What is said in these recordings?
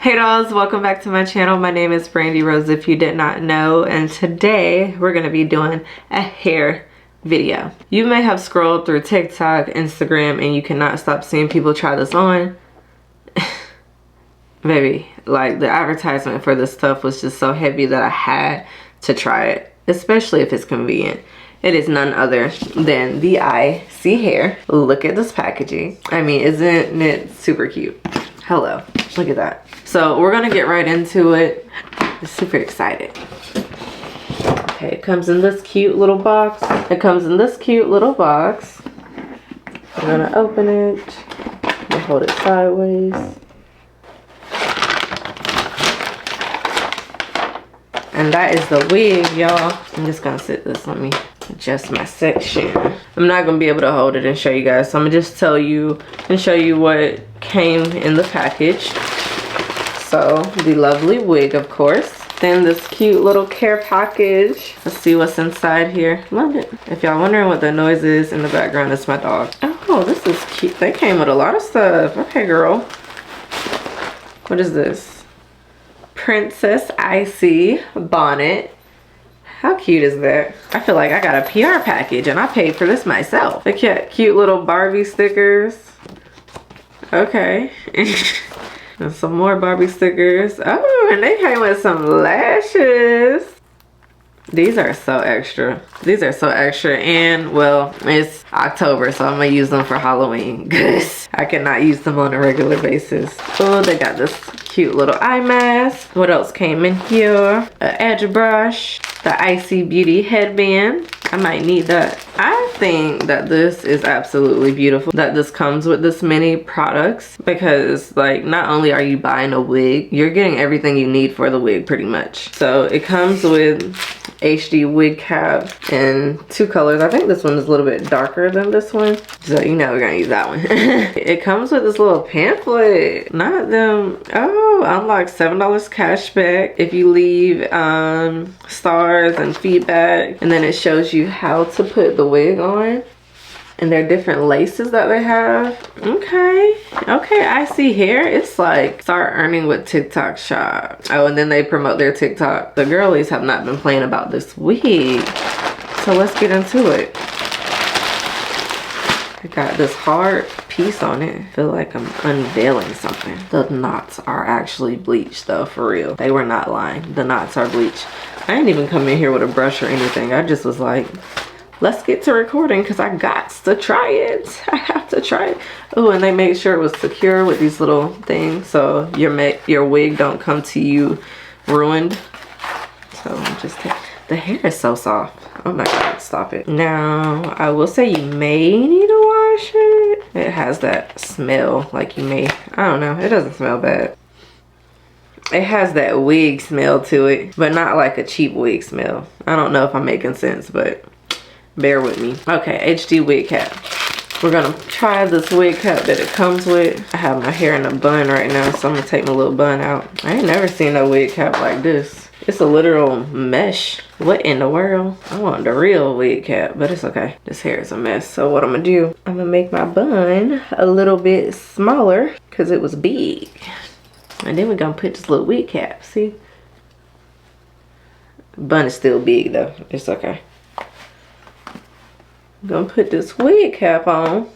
Hey dolls, welcome back to my channel. My name is Brandirose if you did not know, and today we're going to be doing a hair video. You may have scrolled through TikTok, Instagram, and you cannot stop seeing people try this on. Baby, like the advertisement for this stuff was just so heavy that I had to try it, especially if it's convenient. It is none other than the iSeeHair. Look at this packaging. I mean, isn't it super cute? Hello, look at that. So we're gonna get right into it. I'm super excited. Okay, it comes in this cute little box. I'm gonna open it. We'll hold it sideways. And that is the wig, y'all. I'm just gonna sit this, let me adjust my section. I'm not gonna be able to hold it and show you guys, so I'm gonna just tell you and show you what came in the package. So the lovely wig, of course. Then this cute little care package. Let's see what's inside here. Love it. If y'all wondering what the noise is in the background, it's my dog. Oh, this is cute. They came with a lot of stuff. Okay, girl. What is this? Princess Icy bonnet. How cute is that? I feel like I got a PR package and I paid for this myself. Look at cute little Barbie stickers. Okay. And some more Barbie stickers. Oh, and they came with some lashes. These are so extra. These are so extra. And well, it's October, so I'm gonna use them for Halloween because I cannot use them on a regular basis. Oh, they got this cute little eye mask. What else came in here? An edge brush. The Icy Beauty headband. I might need that. I think that this is absolutely beautiful that this comes with this many products, because like not only are you buying a wig, you're getting everything you need for the wig pretty much. So it comes with HD wig cap in 2 colors. I think this one is a little bit darker than this one, so you know we're gonna use that one. It comes with this little pamphlet. Not them. Oh, unlock $7 cash back if you leave stars and feedback, and then it shows you how to put the wig on, and there are different laces that they have. Okay, iSeeHair. It's like start earning with TikTok shop. Oh, and then they promote their TikTok. The girlies have not been playing about this wig, so let's get into it. I got this hard piece on it. I feel like I'm unveiling something. The knots are actually bleached though, for real. They were not lying. The knots are bleached. I didn't even come in here with a brush or anything. I just was like, let's get to recording because I got to try it. I have to try it. Oh, and they made sure it was secure with these little things so your wig don't come to you ruined. So just the hair is so soft. Oh my god, stop it. Now, I will say you may need to wash it. It has that smell like you may, I don't know, it doesn't smell bad. It has that wig smell to it, but not like a cheap wig smell. I don't know if I'm making sense, but bear with me. Okay, HD wig cap. We're gonna try this wig cap that it comes with. I have my hair in a bun right now, so I'm gonna take my little bun out. I ain't never seen a wig cap like this. It's a literal mesh. What in the world? I want the real wig cap, but it's okay. This hair is a mess. So what I'm gonna do, I'm gonna make my bun a little bit smaller because it was big. And then we're gonna put this little wig cap, see? The bun is still big though, it's okay. I'm gonna put this wig cap on.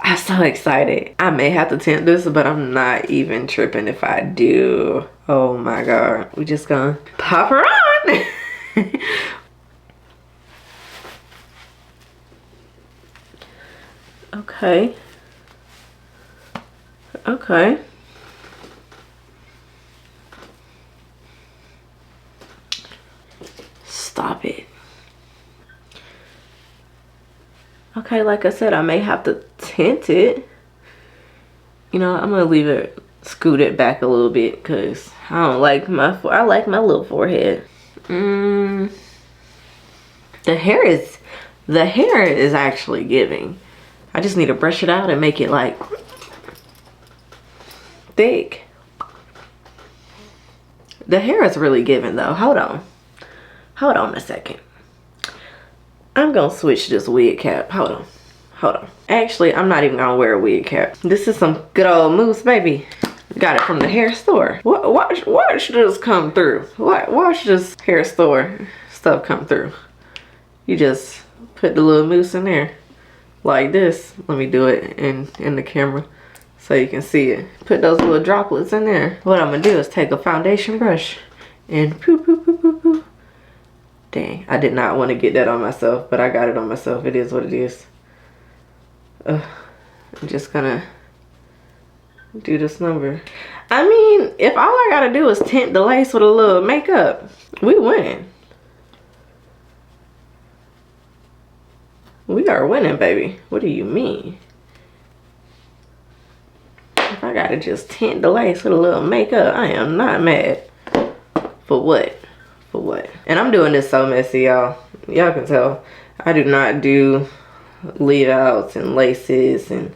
I'm so excited. I may have to tint this, but I'm not even tripping if I do. Oh my god. We just gonna pop her on. Okay. Okay. Stop it. Okay, like I said, I may have to tint it. You know, I'm gonna leave it scooted back a little bit because I don't like I like my little forehead. The hair is actually giving. I just need to brush it out and make it like thick. The hair is really giving though. Hold on a second. I'm gonna switch this wig cap. Hold on. Actually, I'm not even gonna wear a wig cap. This is some good old mousse, baby. Got it from the hair store. Watch this come through. Watch this hair store stuff come through. You just put the little mousse in there like this. Let me do it in the camera so you can see it. Put those little droplets in there. What I'm gonna do is take a foundation brush and poo poo poo poo poo. Dang, I did not want to get that on myself, but I got it on myself. It is what it is. I'm just gonna do this number. I mean, if all I gotta do is tint the lace with a little makeup, we win. We are winning, baby. What do you mean? If I gotta just tint the lace with a little makeup, I am not mad. For what? For what? And I'm doing this so messy, y'all. Y'all can tell. I do not do leave outs and laces, and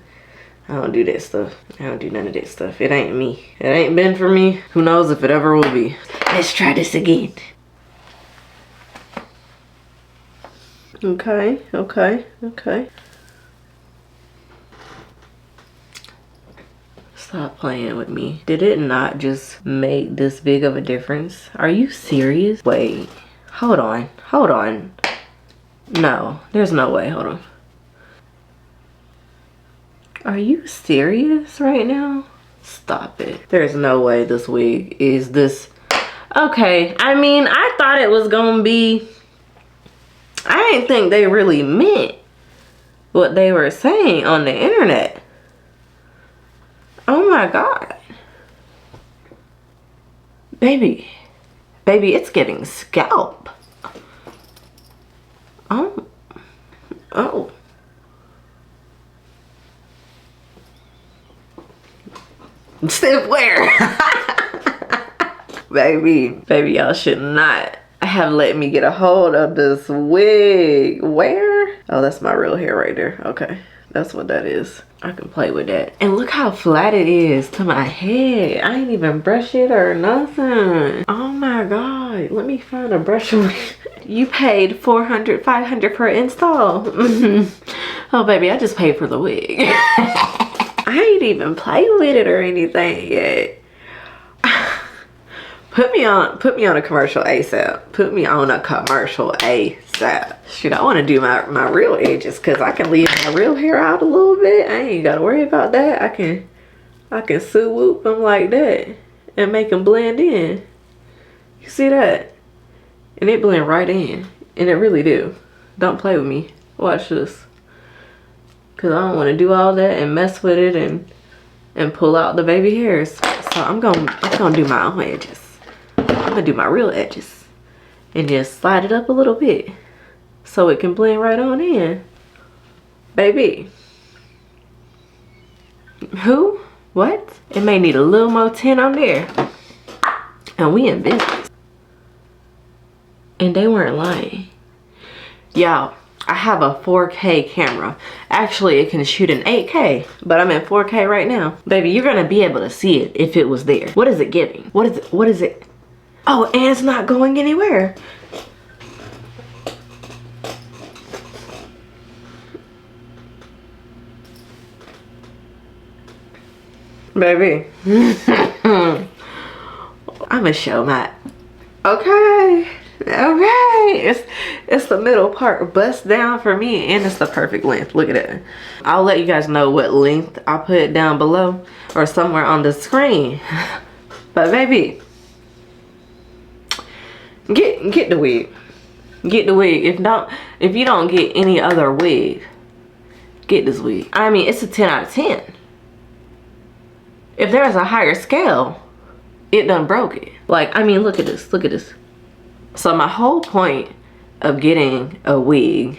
I don't do that stuff. I don't do none of that stuff. It ain't me. It ain't been for me. Who knows if it ever will be. Let's try this again. Okay, okay, okay. Stop playing with me. Did it not just make this big of a difference? Are you serious? Wait, hold on, hold on. No, there's no way, hold on. Are you serious right now? Stop it. There's no way this wig is this. Okay, I mean, I thought it was gonna be, I didn't think they really meant what they were saying on the internet. Oh my God. Baby, it's giving scalp. Oh. Stiff wear. Baby, y'all should not have let me get a hold of this wig. Where? Oh, that's my real hair right there. Okay, that's what that is. I can play with that. And look how flat it is to my head. I ain't even brush it or nothing. Oh my God. Let me find a brush. You paid $400, $500 per install. Oh baby, I just paid for the wig. I ain't even played with it or anything yet. Put me on a commercial ASAP. Put me on a commercial ASAP. Shoot, I want to do my real edges because I can leave my real hair out a little bit. I ain't got to worry about that. I can swoop them like that and make them blend in. You see that? And it blend right in. And it really do. Don't play with me. Watch this. Because I don't want to do all that and mess with it and pull out the baby hairs. So I'm gonna do my own edges. I'm gonna do my real edges and just slide it up a little bit so it can blend right on in. Baby. Who? What? It may need a little more tint on there. And we in business. And they weren't lying. Y'all, I have a 4K camera. Actually, it can shoot in 8K, but I'm in 4K right now. Baby, you're gonna be able to see it if it was there. What is it giving? What is it? Oh, and it's not going anywhere. Baby. I'ma show my, okay. It's the middle part bust down for me, and it's the perfect length. Look at it. I'll let you guys know what length I'll put down below or somewhere on the screen. But baby, get the wig. Get the wig. If you don't get any other wig, get this wig. I mean, it's a 10 out of 10. If there's a higher scale, it done broke it. Like, I mean, look at this. Look at this. So my whole point of getting a wig,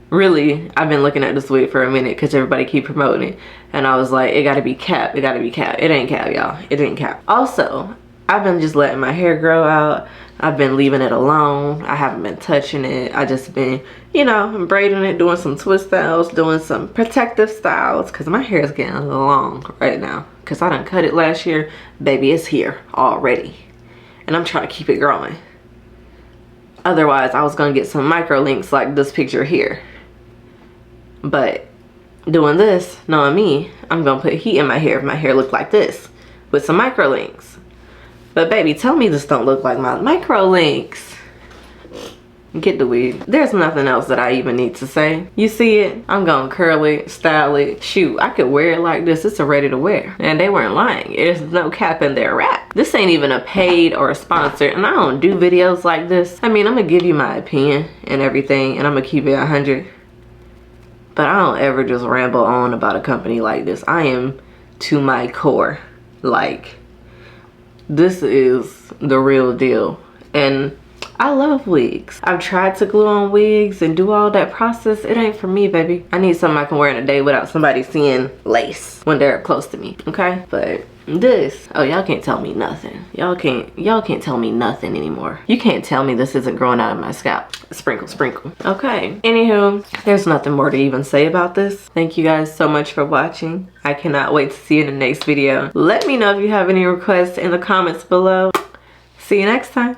really, I've been looking at this wig for a minute because everybody keep promoting it. And I was like, it gotta be cap, it gotta be cap. It ain't cap, y'all. It ain't cap. Also, I've been just letting my hair grow out. I've been leaving it alone. I haven't been touching it. I just been, you know, braiding it, doing some twist styles, doing some protective styles, because my hair is getting a little long right now. Because I done cut it last year. Baby, it's here already. And I'm trying to keep it growing. Otherwise, I was going to get some micro links like this picture here. But doing this, knowing me, I'm going to put heat in my hair if my hair look like this. with some micro links. But baby, tell me this don't look like my micro links. Get the wig. There's nothing else that I even need to say. You see it? I'm gonna curl it, style it. Shoot, I could wear it like this. It's a ready to wear. And they weren't lying. There's no cap in their rap. This ain't even a paid or a sponsor, and I don't do videos like this. I mean, I'm gonna give you my opinion and everything, and I'm gonna keep it 100. But I don't ever just ramble on about a company like this. I am to my core. Like, this is the real deal. And I love wigs. I've tried to glue on wigs and do all that process. It ain't for me, baby. I need something I can wear in a day without somebody seeing lace when they're close to me, okay? But this, oh, y'all can't tell me nothing. Y'all can't tell me nothing anymore. You can't tell me this isn't growing out of my scalp. Sprinkle, sprinkle. Okay, anywho, there's nothing more to even say about this. Thank you guys so much for watching. I cannot wait to see you in the next video. Let me know if you have any requests in the comments below. See you next time.